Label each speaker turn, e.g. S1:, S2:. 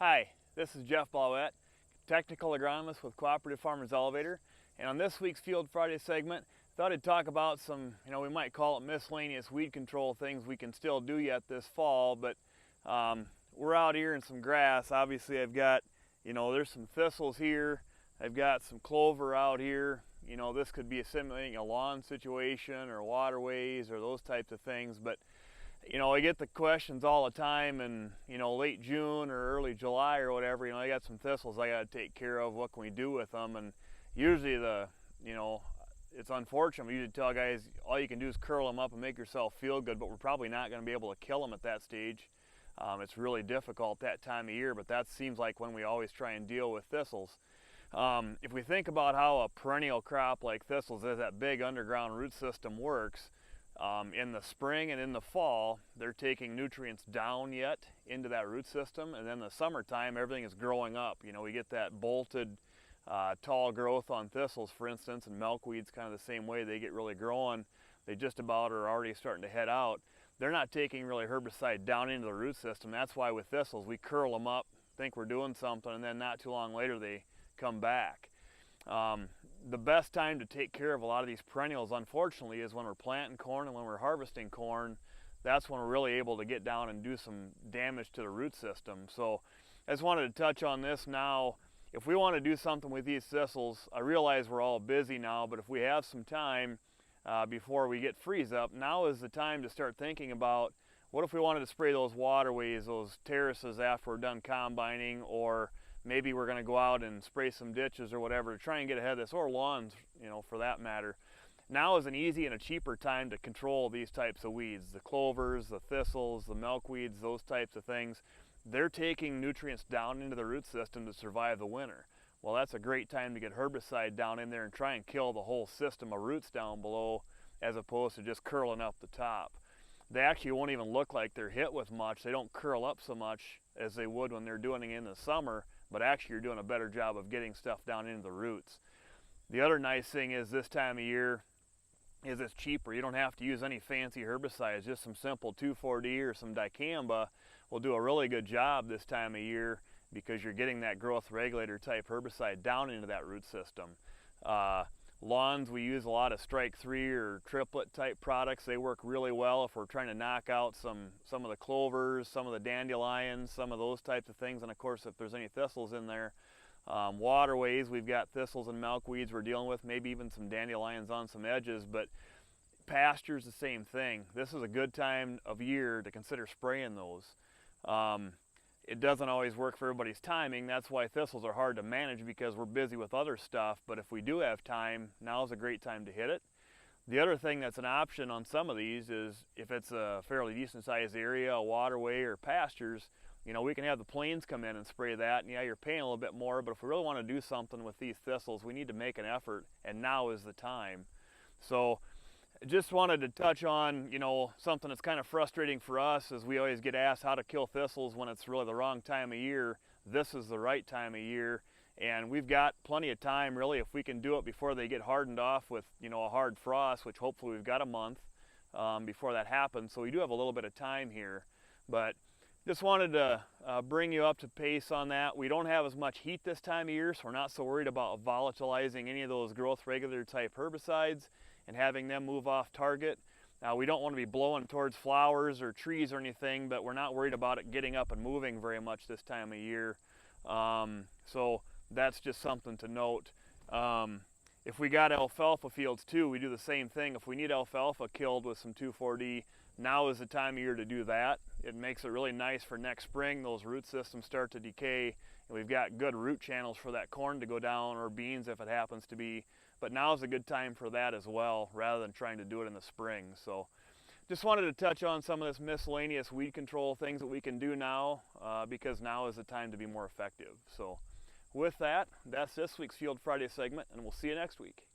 S1: Hi, this is Jeff Blauette, technical agronomist with Cooperative Farmers Elevator, and on this week's Field Friday segment, I thought I'd talk about some, we might call it miscellaneous weed control things we can still do yet this fall, but we're out here in some grass. Obviously I've got, there's some thistles here, I've got some clover out here. This could be simulating a lawn situation or waterways or those types of things, but I get the questions all the time, and late June or early July or whatever, I got some thistles I got to take care of. What can we do with them? And usually it's unfortunate. We usually tell guys all you can do is curl them up and make yourself feel good, but we're probably not going to be able to kill them at that stage. It's really difficult that time of year, but that seems like when we always try and deal with thistles. If we think about how a perennial crop like thistles, as that big underground root system works, in the spring and in the fall, they're taking nutrients down yet into that root system, and then in the summertime, everything is growing up. We get that bolted, tall growth on thistles, for instance, and milkweed's kind of the same way. They get really growing. They just about are already starting to head out. They're not taking really herbicide down into the root system. That's why with thistles, we curl them up, think we're doing something, and then not too long later, they come back. The best time to take care of a lot of these perennials, unfortunately, is when we're planting corn and when we're harvesting corn. That's when we're really able to get down and do some damage to the root system. So I just wanted to touch on this now. If we want to do something with these thistles, I realize we're all busy now, but if we have some time before we get freeze up, now is the time to start thinking about what if we wanted to spray those waterways, those terraces after we're done combining, or maybe we're going to go out and spray some ditches or whatever to try and get ahead of this, or lawns, for that matter. Now is an easy and a cheaper time to control these types of weeds. The clovers, the thistles, the milkweeds, those types of things. They're taking nutrients down into the root system to survive the winter. Well, that's a great time to get herbicide down in there and try and kill the whole system of roots down below, as opposed to just curling up the top. They actually won't even look like they're hit with much. They don't curl up so much as they would when they're doing it in the summer, but actually you're doing a better job of getting stuff down into the roots. The other nice thing is this time of year is it's cheaper. You don't have to use any fancy herbicides. Just some simple 2,4-D or some dicamba will do a really good job this time of year, because you're getting that growth regulator type herbicide down into that root system. Lawns, we use a lot of Strike 3 or triplet type products. They work really well if we're trying to knock out some of the clovers, some of the dandelions, some of those types of things, and of course if there's any thistles in there. Waterways, we've got thistles and milkweeds we're dealing with, maybe even some dandelions on some edges, but pastures, the same thing. This is a good time of year to consider spraying those. It doesn't always work for everybody's timing. That's why thistles are hard to manage, because we're busy with other stuff. But if we do have time, now is a great time to hit it. The other thing that's an option on some of these is if it's a fairly decent sized area, a waterway or pastures, we can have the planes come in and spray that. And yeah, you're paying a little bit more, but if we really want to do something with these thistles, we need to make an effort, and now is the time. So just wanted to touch on, something that's kind of frustrating for us, is we always get asked how to kill thistles when it's really the wrong time of year. This is the right time of year, and we've got plenty of time, really, if we can do it before they get hardened off with, a hard frost, which hopefully we've got a month before that happens. So we do have a little bit of time here, but just wanted to bring you up to pace on that. We don't have as much heat this time of year, so we're not so worried about volatilizing any of those growth regulator type herbicides and having them move off target. Now, we don't want to be blowing towards flowers or trees or anything, but we're not worried about it getting up and moving very much this time of year. So that's just something to note. If we got alfalfa fields too, we do the same thing. If we need alfalfa killed with some 2,4-D, now is the time of year to do that. It makes it really nice for next spring. Those root systems start to decay, and we've got good root channels for that corn to go down, or beans if it happens to be. But now is a good time for that as well, rather than trying to do it in the spring. So just wanted to touch on some of this miscellaneous weed control things that we can do now, because now is the time to be more effective. So with that, that's this week's Field Friday segment, and we'll see you next week.